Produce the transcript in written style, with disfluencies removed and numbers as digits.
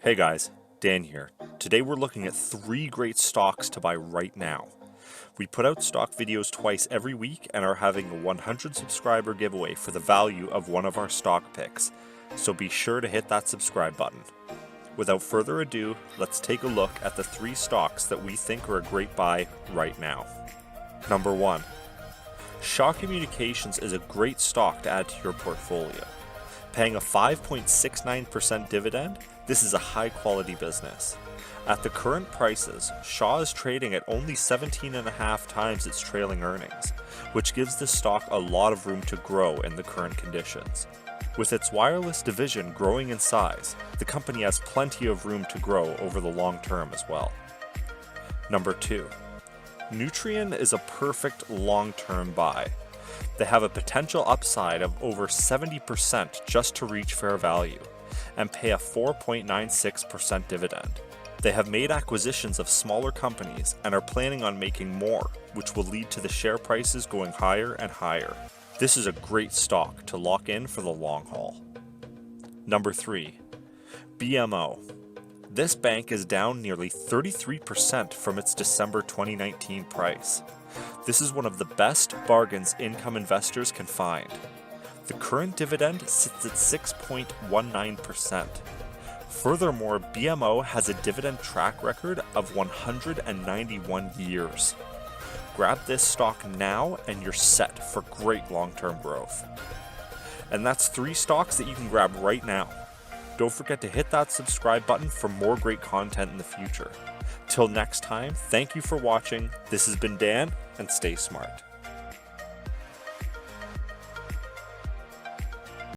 Hey guys, Dan here. Today we're looking at 3 great stocks to buy right now. We put out stock videos twice every week and are having a 100 subscriber giveaway for the value of one of our stock picks, so be sure to hit that subscribe button. Without further ado, let's take a look at the 3 stocks that we think are a great buy right now. Number 1. Shaw Communications is a great stock to add to your portfolio. Paying a 5.69% dividend, this is a high-quality business. At the current prices, Shaw is trading at only 17.5 times its trailing earnings, which gives this stock a lot of room to grow in the current conditions. With its wireless division growing in size, the company has plenty of room to grow over the long term as well. Number 2. Nutrien is a perfect long-term buy. They have a potential upside of over 70% just to reach fair value, and pay a 4.96% dividend. They have made acquisitions of smaller companies and are planning on making more, which will lead to the share prices going higher and higher. This is a great stock to lock in for the long haul. Number 3. BMO. This bank is down nearly 33% from its December 2019 price. This is one of the best bargains income investors can find. The current dividend sits at 6.19%. Furthermore, BMO has a dividend track record of 191 years. Grab this stock now and you're set for great long-term growth. And that's 3 stocks that you can grab right now. Don't forget to hit that subscribe button for more great content in the future. Till next time, thank you for watching. This has been Dan, and stay smart.